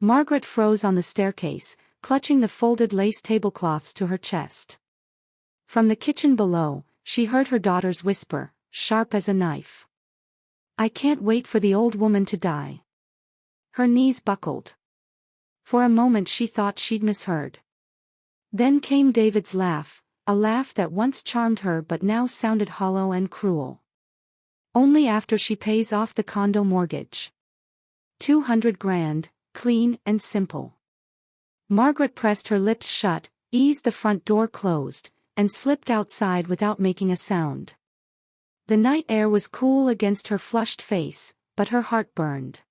Margaret froze on the staircase, clutching the folded lace tablecloths to her chest. From the kitchen below, she heard her daughter's whisper, sharp as a knife. "I can't wait for the old woman to die." Her knees buckled. For a moment she thought she'd misheard. Then came David's laugh, a laugh that once charmed her but now sounded hollow and cruel. "Only after she pays off the condo mortgage. 200 grand, clean and simple." Margaret pressed her lips shut, eased the front door closed, and slipped outside without making a sound. The night air was cool against her flushed face, but her heart burned.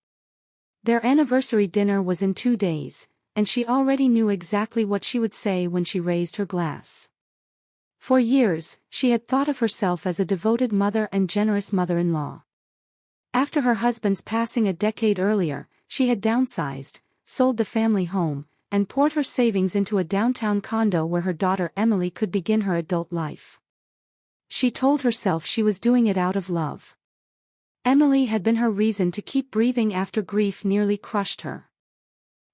Their anniversary dinner was in 2 days, and she already knew exactly what she would say when she raised her glass. For years, she had thought of herself as a devoted mother and generous mother-in-law. After her husband's passing a decade earlier, she had downsized, sold the family home, and poured her savings into a downtown condo where her daughter Emily could begin her adult life. She told herself she was doing it out of love. Emily had been her reason to keep breathing after grief nearly crushed her.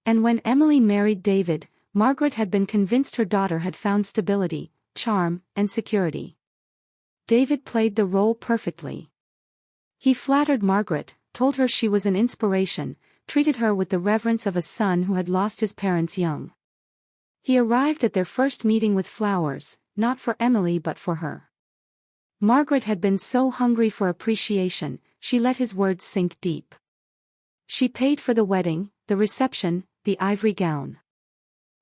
And when Emily married David, Margaret had been convinced her daughter had found stability, charm, and security. David played the role perfectly. He flattered Margaret, told her she was an inspiration, treated her with the reverence of a son who had lost his parents young. He arrived at their first meeting with flowers, not for Emily but for her. Margaret had been so hungry for appreciation, she let his words sink deep. She paid for the wedding, the reception, the ivory gown.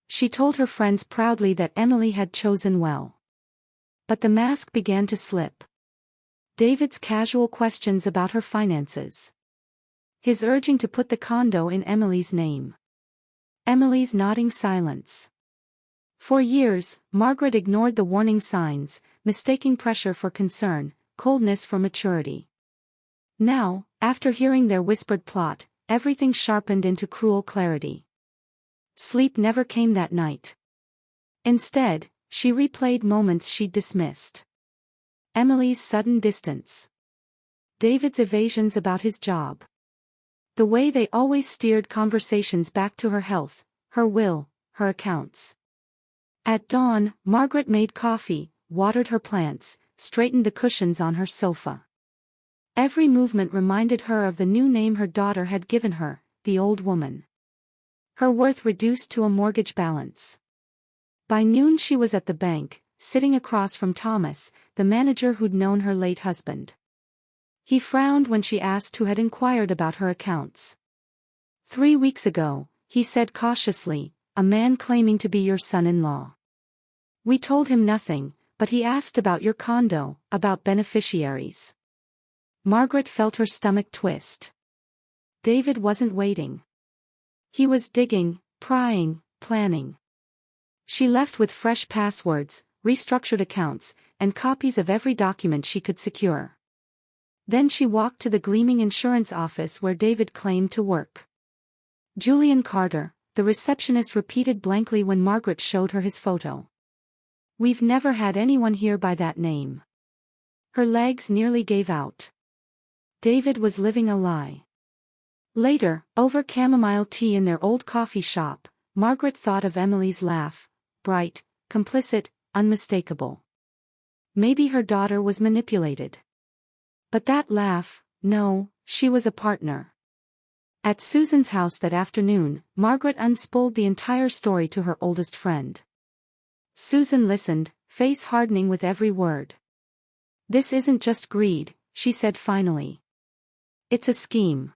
She told her friends proudly that Emily had chosen well. But the mask began to slip. David's casual questions about her finances. His urging to put the condo in Emily's name. Emily's nodding silence. For years, Margaret ignored the warning signs, mistaking pressure for concern, coldness for maturity. Now, after hearing their whispered plot, everything sharpened into cruel clarity. Sleep never came that night. Instead, she replayed moments she'd dismissed. Emily's sudden distance. David's evasions about his job. The way they always steered conversations back to her health, her will, her accounts. At dawn, Margaret made coffee, watered her plants, straightened the cushions on her sofa. Every movement reminded her of the new name her daughter had given her, the old woman. Her worth reduced to a mortgage balance. By noon she was at the bank, sitting across from Thomas, the manager who'd known her late husband. He frowned when she asked who had inquired about her accounts. 3 weeks ago, he said cautiously, "A man claiming to be your son-in-law. We told him nothing, but he asked about your condo, about beneficiaries." Margaret felt her stomach twist. David wasn't waiting. He was digging, prying, planning. She left with fresh passwords, restructured accounts, and copies of every document she could secure. Then she walked to the gleaming insurance office where David claimed to work. "Julian Carter," the receptionist repeated blankly when Margaret showed her his photo. "We've never had anyone here by that name." Her legs nearly gave out. David was living a lie. Later, over chamomile tea in their old coffee shop, Margaret thought of Emily's laugh, bright, complicit, unmistakable. Maybe her daughter was manipulated. But that laugh, no, she was a partner. At Susan's house that afternoon, Margaret unspooled the entire story to her oldest friend. Susan listened, face hardening with every word. "This isn't just greed," she said finally. "It's a scheme.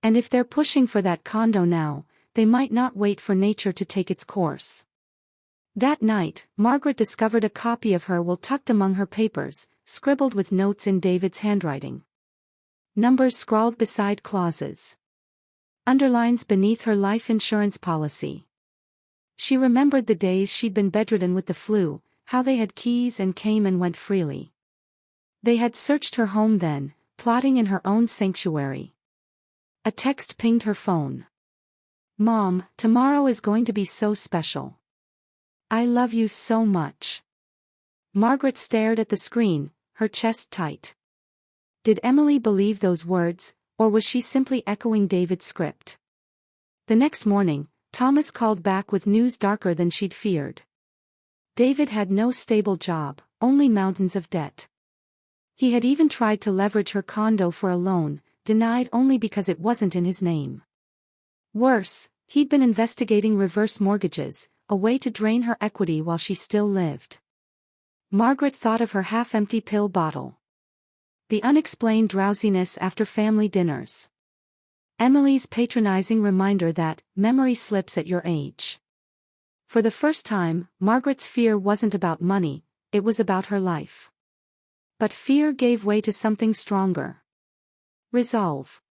And if they're pushing for that condo now, they might not wait for nature to take its course." That night, Margaret discovered a copy of her will tucked among her papers, scribbled with notes in David's handwriting. Numbers scrawled beside clauses. Underlines beneath her life insurance policy. She remembered the days she'd been bedridden with the flu, how they had keys and came and went freely. They had searched her home then, plotting in her own sanctuary. A text pinged her phone. "Mom, tomorrow is going to be so special. I love you so much." Margaret stared at the screen, her chest tight. Did Emily believe those words, or was she simply echoing David's script? The next morning, Thomas called back with news darker than she'd feared. David had no stable job, only mountains of debt. He had even tried to leverage her condo for a loan, denied only because it wasn't in his name. Worse, he'd been investigating reverse mortgages, a way to drain her equity while she still lived. Margaret thought of her half-empty pill bottle. The unexplained drowsiness after family dinners. Emily's patronizing reminder that memory slips at your age. For the first time, Margaret's fear wasn't about money, it was about her life. But fear gave way to something stronger. Resolve.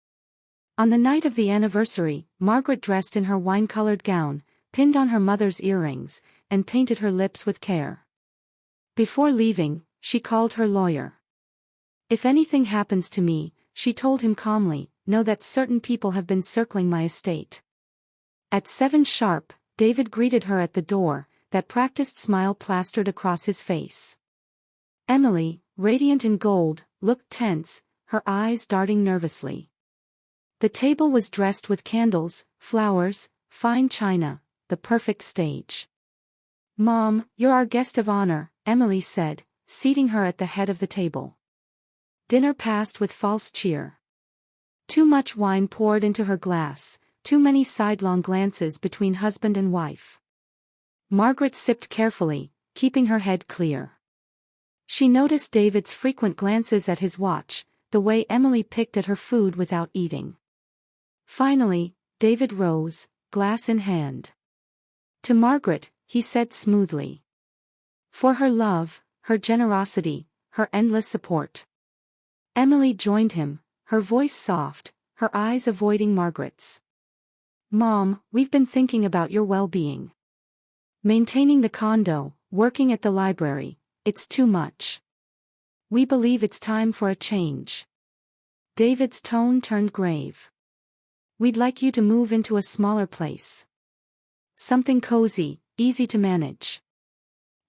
On the night of the anniversary, Margaret dressed in her wine-colored gown, pinned on her mother's earrings, and painted her lips with care. Before leaving, she called her lawyer. If anything happens to me, she told him calmly, know that certain people have been circling my estate. At 7 sharp, David greeted her at the door, that practiced smile plastered across his face. Emily, radiant in gold, looked tense, her eyes darting nervously. The table was dressed with candles, flowers, fine china, the perfect stage. "Mom, you're our guest of honor," Emily said, seating her at the head of the table. Dinner passed with false cheer. Too much wine poured into her glass, too many sidelong glances between husband and wife. Margaret sipped carefully, keeping her head clear. She noticed David's frequent glances at his watch, the way Emily picked at her food without eating. Finally, David rose, glass in hand. To Margaret, he said smoothly. For her love, her generosity, her endless support. Emily joined him, her voice soft, her eyes avoiding Margaret's. "Mom, we've been thinking about your well-being. Maintaining the condo, working at the library, it's too much. We believe it's time for a change." David's tone turned grave. "We'd like you to move into a smaller place. Something cozy, easy to manage.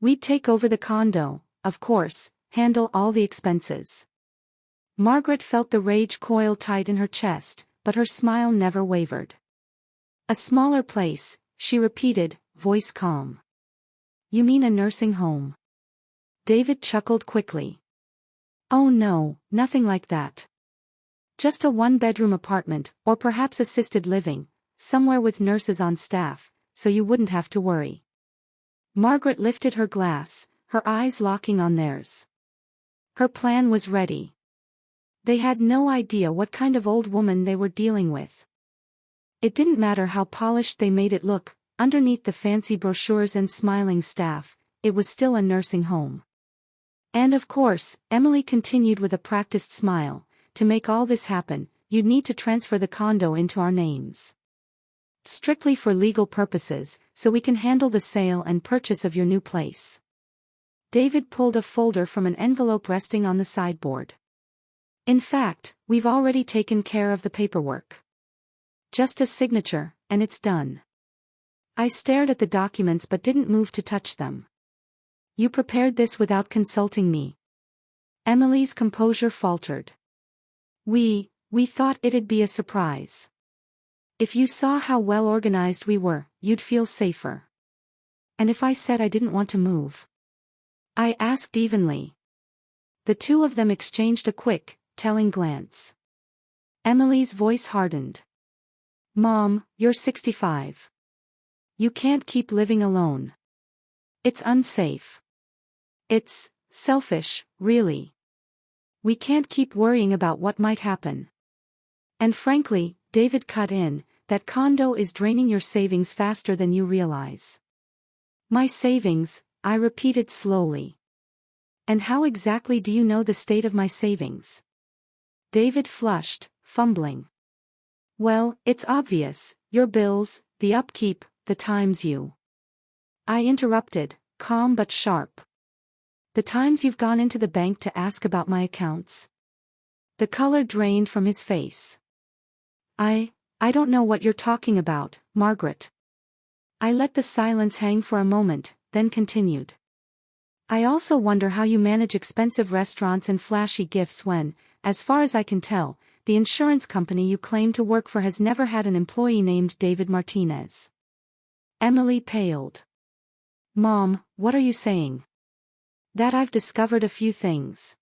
We'd take over the condo, of course, handle all the expenses." Margaret felt the rage coil tight in her chest, but her smile never wavered. "A smaller place," she repeated, voice calm. "You mean a nursing home?" David chuckled quickly. "Oh no, nothing like that. Just a one-bedroom apartment, or perhaps assisted living, somewhere with nurses on staff, so you wouldn't have to worry." Margaret lifted her glass, her eyes locking on theirs. Her plan was ready. They had no idea what kind of old woman they were dealing with. It didn't matter how polished they made it look, underneath the fancy brochures and smiling staff, it was still a nursing home. And of course, Emily continued with a practiced smile, to make all this happen, you'd need to transfer the condo into our names. Strictly for legal purposes, so we can handle the sale and purchase of your new place. David pulled a folder from an envelope resting on the sideboard. "In fact, we've already taken care of the paperwork. Just a signature, and it's done." I stared at the documents but didn't move to touch them. "You prepared this without consulting me?" Emily's composure faltered. We thought it'd be a surprise. If you saw how well organized we were, you'd feel safer." "And if I said I didn't want to move?" I asked evenly. The two of them exchanged a quick, telling glance. Emily's voice hardened. "Mom, you're 65. You can't keep living alone. It's unsafe. It's selfish, really. We can't keep worrying about what might happen. And frankly," David cut in, "that condo is draining your savings faster than you realize." "My savings," I repeated slowly. "And how exactly do you know the state of my savings?" David flushed, fumbling. "Well, it's obvious, your bills, the upkeep, the times you..." I interrupted, calm but sharp. "The times you've gone into the bank to ask about my accounts." The color drained from his face. I don't know what you're talking about, Margaret." I let the silence hang for a moment, then continued. "I also wonder how you manage expensive restaurants and flashy gifts when, as far as I can tell, the insurance company you claim to work for has never had an employee named David Martinez. Emily paled. Mom, what are you saying? That I've discovered a few things.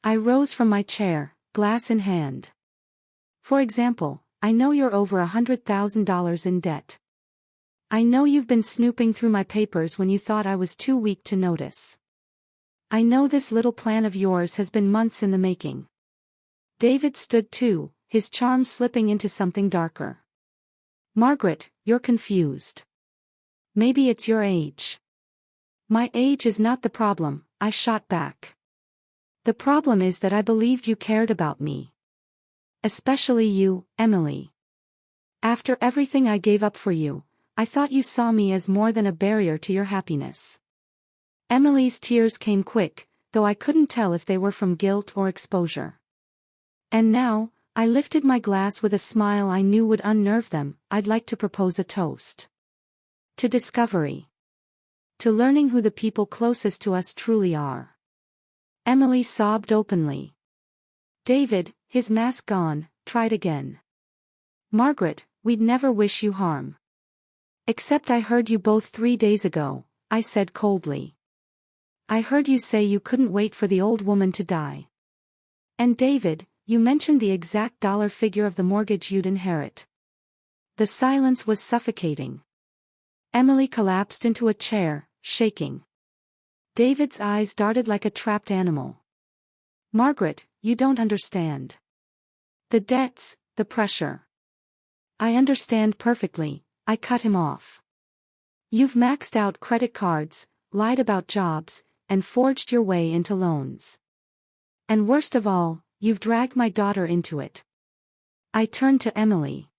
I rose from my chair, glass in hand. For example, I know you're over $100,000 in debt. I know you've been snooping through my papers when you thought I was too weak to notice. I know this little plan of yours has been months in the making. David stood too, his charm slipping into something darker. Margaret, you're confused. Maybe it's your age. My age is not the problem, I shot back. The problem is that I believed you cared about me. Especially you, Emily. After everything I gave up for you, I thought you saw me as more than a barrier to your happiness. Emily's tears came quick, though I couldn't tell if they were from guilt or exposure. And now, I lifted my glass with a smile I knew would unnerve them. I'd like to propose a toast. To discovery. To learning who the people closest to us truly are. Emily sobbed openly. David, his mask gone, tried again. Margaret, we'd never wish you harm. Except I heard you both 3 days ago, I said coldly. I heard you say you couldn't wait for the old woman to die. And David, you mentioned the exact dollar figure of the mortgage you'd inherit. The silence was suffocating. Emily collapsed into a chair, shaking. David's eyes darted like a trapped animal. Margaret, you don't understand. The debts, the pressure. I understand perfectly, I cut him off. You've maxed out credit cards, lied about jobs, and forged your way into loans. And worst of all, you've dragged my daughter into it. I turned to Emily.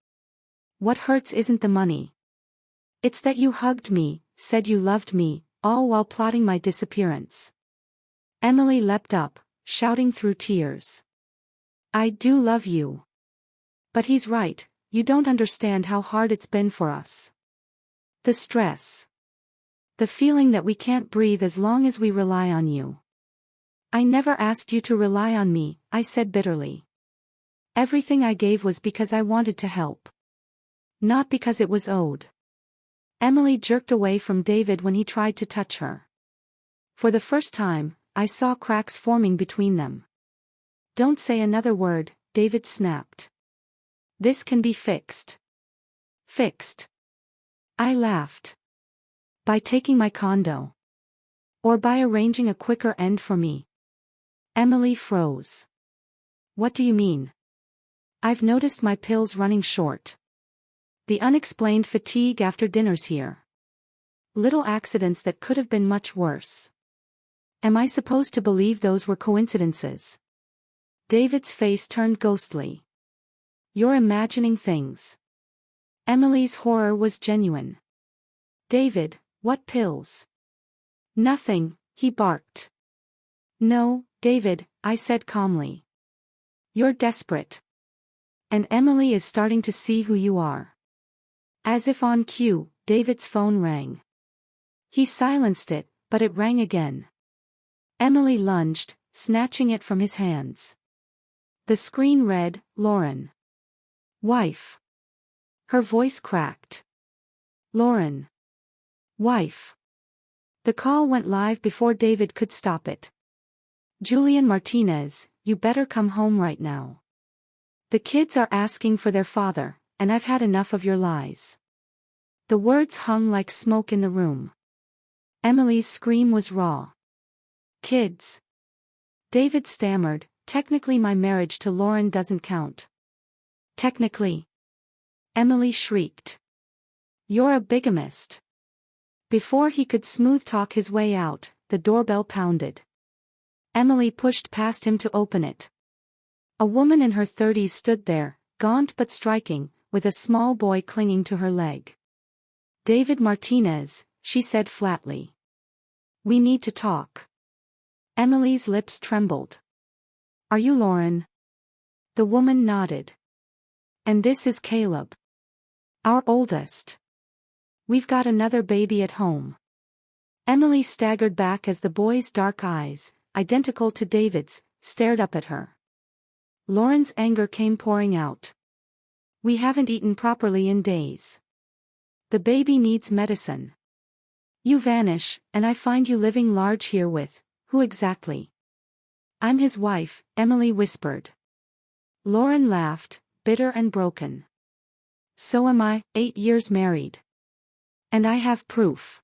What hurts isn't the money. It's that you hugged me, said you loved me, all while plotting my disappearance. Emily leapt up, shouting through tears. I do love you. But he's right, you don't understand how hard it's been for us. The stress. The feeling that we can't breathe as long as we rely on you. I never asked you to rely on me, I said bitterly. Everything I gave was because I wanted to help. Not because it was owed. Emily jerked away from David when he tried to touch her. For the first time, I saw cracks forming between them. Don't say another word, David snapped. This can be fixed. Fixed. I laughed. By taking my condo. Or by arranging a quicker end for me. Emily froze. What do you mean? I've noticed my pills running short. The unexplained fatigue after dinner's here. Little accidents that could have been much worse. Am I supposed to believe those were coincidences? David's face turned ghostly. You're imagining things. Emily's horror was genuine. David, what pills? Nothing, he barked. No, David, I said calmly. You're desperate. And Emily is starting to see who you are. As if on cue, David's phone rang. He silenced it, but it rang again. Emily lunged, snatching it from his hands. The screen read, Lauren. Wife. Her voice cracked. Lauren. Wife. The call went live before David could stop it. Julian Martinez, you better come home right now. The kids are asking for their father, and I've had enough of your lies. The words hung like smoke in the room. Emily's scream was raw. Kids. David stammered, technically my marriage to Lauren doesn't count. Technically. Emily shrieked. You're a bigamist. Before he could smooth talk his way out, the doorbell pounded. Emily pushed past him to open it. A woman in her 30s stood there, gaunt but striking, with a small boy clinging to her leg. David Martinez, she said flatly. We need to talk. Emily's lips trembled. Are you Lauren? The woman nodded. And this is Caleb. Our oldest. We've got another baby at home. Emily staggered back as the boy's dark eyes, identical to David's, stared up at her. Lauren's anger came pouring out. We haven't eaten properly in days. The baby needs medicine. You vanish, and I find you living large here with, who exactly? I'm his wife, Emily whispered. Lauren laughed, bitter and broken. So am I, 8 years married. And I have proof.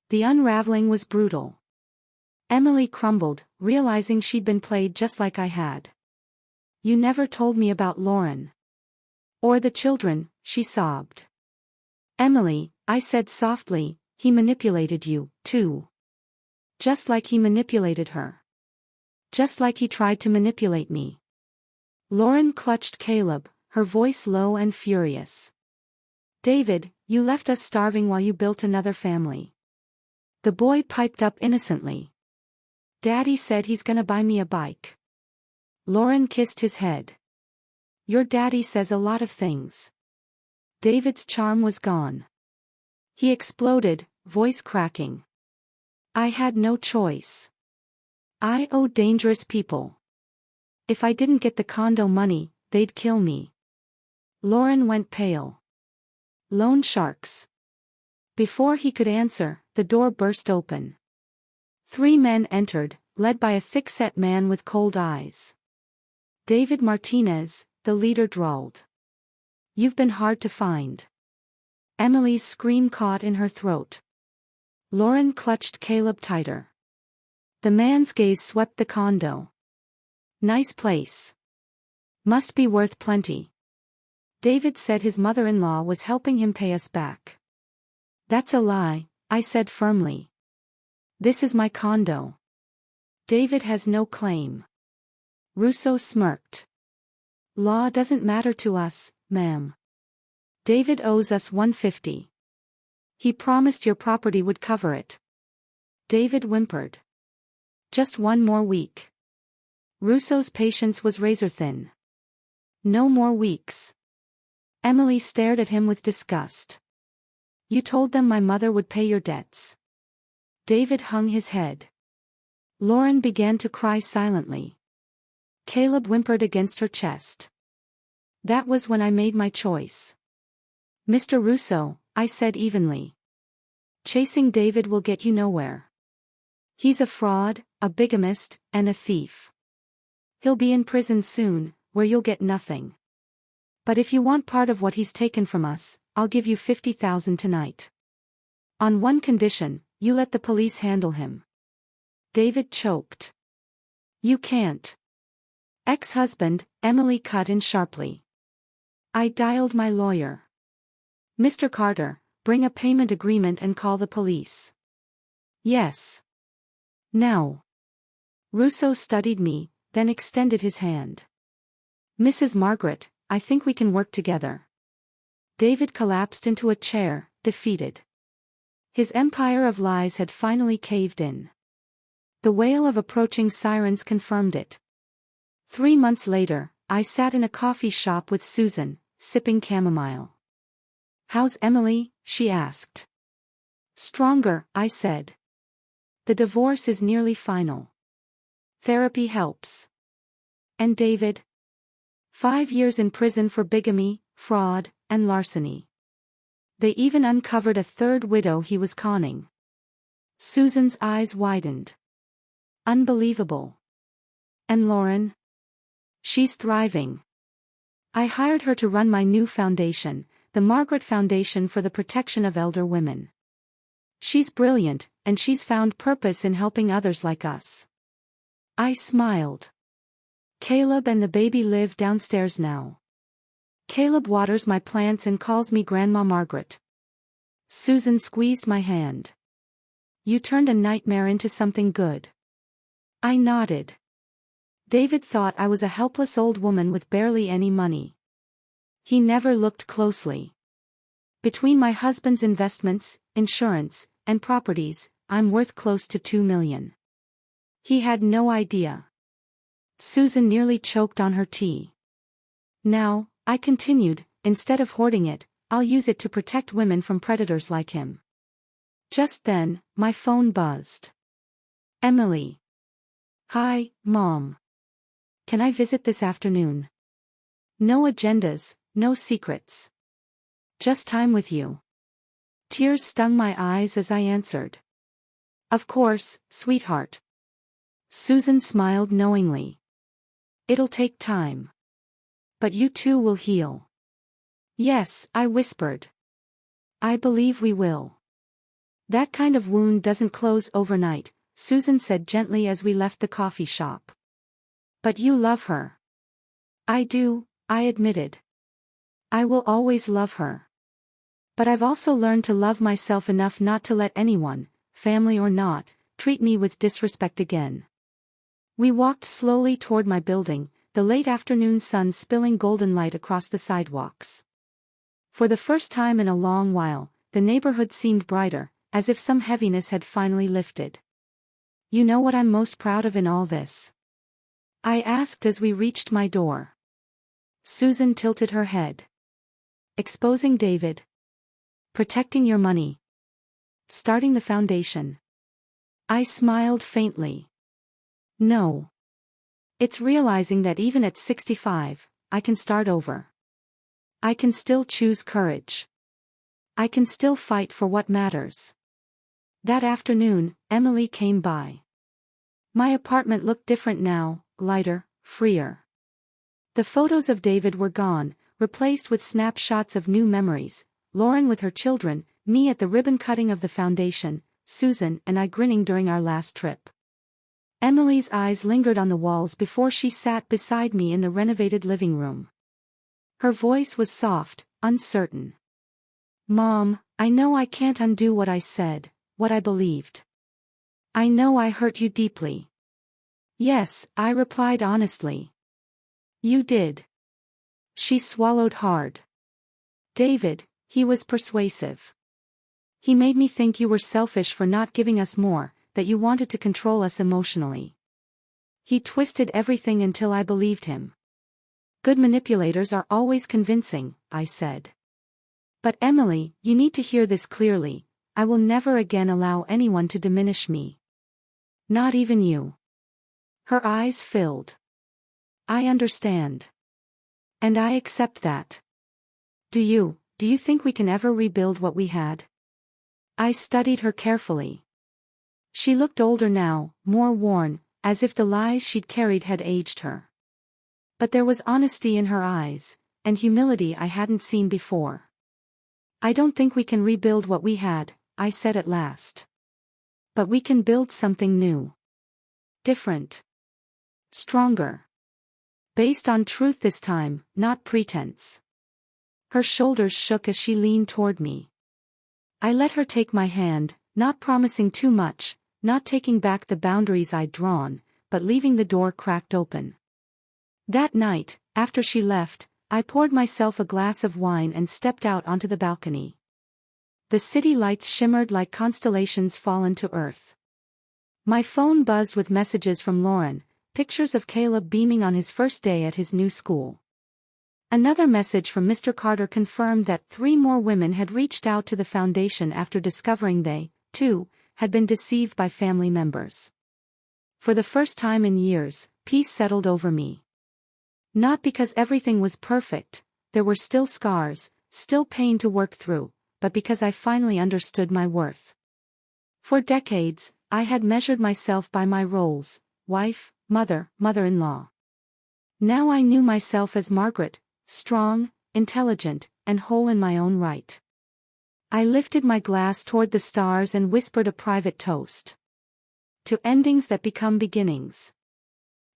The unraveling was brutal. Emily crumbled, realizing she'd been played just like I had. You never told me about Lauren. Or the children, she sobbed. Emily, I said softly, he manipulated you, too. Just like he manipulated her. Just like he tried to manipulate me. Lauren clutched Caleb, her voice low and furious. David, you left us starving while you built another family. The boy piped up innocently. Daddy said he's gonna buy me a bike. Lauren kissed his head. Your daddy says a lot of things. David's charm was gone. He exploded, voice cracking. I had no choice. I owe dangerous people. If I didn't get the condo money, they'd kill me. Lauren went pale. Loan sharks. Before he could answer, the door burst open. 3 men entered, led by a thick-set man with cold eyes. David Martinez, the leader drawled. You've been hard to find. Emily's scream caught in her throat. Lauren clutched Caleb tighter. The man's gaze swept the condo. Nice place. Must be worth plenty. David said his mother-in-law was helping him pay us back. That's a lie, I said firmly. This is my condo. David has no claim. Russo smirked. Law doesn't matter to us, ma'am. David owes us $150. He promised your property would cover it. David whimpered. Just 1 more week. Russo's patience was razor-thin. No more weeks. Emily stared at him with disgust. You told them my mother would pay your debts. David hung his head. Lauren began to cry silently. Caleb whimpered against her chest. That was when I made my choice. Mr. Russo, I said evenly. Chasing David will get you nowhere. He's a fraud, a bigamist, and a thief. He'll be in prison soon, where you'll get nothing. But if you want part of what he's taken from us, I'll give you $50,000 tonight. On one condition, you let the police handle him. David choked. You can't. Ex-husband, Emily cut in sharply. I dialed my lawyer. Mr. Carter, bring a payment agreement and call the police. Yes. Now. Russo studied me, then extended his hand. Mrs. Margaret, I think we can work together. David collapsed into a chair, defeated. His empire of lies had finally caved in. The wail of approaching sirens confirmed it. 3 months later, I sat in a coffee shop with Susan, sipping chamomile. How's Emily? She asked. Stronger, I said. The divorce is nearly final. Therapy helps. And David? 5 years in prison for bigamy, fraud, and larceny. They even uncovered a 3rd widow he was conning. Susan's eyes widened. Unbelievable. And Lauren? She's thriving. I hired her to run my new foundation, the Margaret Foundation for the Protection of Elder Women. She's brilliant, and she's found purpose in helping others like us. I smiled. Caleb and the baby live downstairs now. Caleb waters my plants and calls me Grandma Margaret. Susan squeezed my hand. You turned a nightmare into something good. I nodded. David thought I was a helpless old woman with barely any money. He never looked closely. Between my husband's investments, insurance, and properties, I'm worth close to $2 million. He had no idea. Susan nearly choked on her tea. Now, I continued, instead of hoarding it, I'll use it to protect women from predators like him. Just then, my phone buzzed. Emily. Hi, Mom. Can I visit this afternoon? No agendas, no secrets. Just time with you. Tears stung my eyes as I answered. Of course, sweetheart. Susan smiled knowingly. It'll take time. But you too will heal. Yes, I whispered. I believe we will. That kind of wound doesn't close overnight, Susan said gently as we left the coffee shop. But you love her. I do, I admitted. I will always love her. But I've also learned to love myself enough not to let anyone, family or not, treat me with disrespect again. We walked slowly toward my building, the late afternoon sun spilling golden light across the sidewalks. For the first time in a long while, the neighborhood seemed brighter, as if some heaviness had finally lifted. You know what I'm most proud of in all this? I asked as we reached my door. Susan tilted her head. Exposing David. Protecting your money. Starting the foundation. I smiled faintly. No. It's realizing that even at 65, I can start over. I can still choose courage. I can still fight for what matters. That afternoon, Emily came by. My apartment looked different now, lighter, freer. The photos of David were gone, replaced with snapshots of new memories, Lauren with her children, me at the ribbon cutting of the foundation, Susan and I grinning during our last trip. Emily's eyes lingered on the walls before she sat beside me in the renovated living room. Her voice was soft, uncertain. Mom, I know I can't undo what I said, what I believed. I know I hurt you deeply. Yes, I replied honestly. You did. She swallowed hard. David, he was persuasive. He made me think you were selfish for not giving us more, that you wanted to control us emotionally. He twisted everything until I believed him. Good manipulators are always convincing, I said. But Emily, you need to hear this clearly. I will never again allow anyone to diminish me. Not even you. Her eyes filled. I understand. And I accept that. Do you think we can ever rebuild what we had? I studied her carefully. She looked older now, more worn, as if the lies she'd carried had aged her. But there was honesty in her eyes, and humility I hadn't seen before. I don't think we can rebuild what we had, I said at last. But we can build something new. Different. Stronger. Based on truth this time, not pretense. Her shoulders shook as she leaned toward me. I let her take my hand, not promising too much, not taking back the boundaries I'd drawn, but leaving the door cracked open. That night, after she left, I poured myself a glass of wine and stepped out onto the balcony. The city lights shimmered like constellations fallen to earth. My phone buzzed with messages from Lauren, pictures of Caleb beaming on his first day at his new school. Another message from Mr. Carter confirmed that 3 more women had reached out to the foundation after discovering they, too, had been deceived by family members. For the first time in years, peace settled over me. Not because everything was perfect, there were still scars, still pain to work through, but because I finally understood my worth. For decades, I had measured myself by my roles, wife, mother, mother-in-law. Now I knew myself as Margaret, strong, intelligent, and whole in my own right. I lifted my glass toward the stars and whispered a private toast. To endings that become beginnings.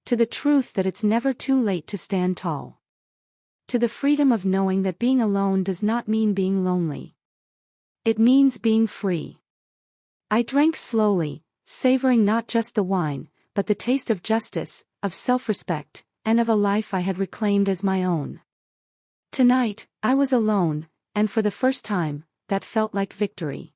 To the truth that it's never too late to stand tall. To the freedom of knowing that being alone does not mean being lonely. It means being free. I drank slowly, savoring not just the wine, but the taste of justice, of self-respect, and of a life I had reclaimed as my own. Tonight, I was alone, and for the first time, that felt like victory.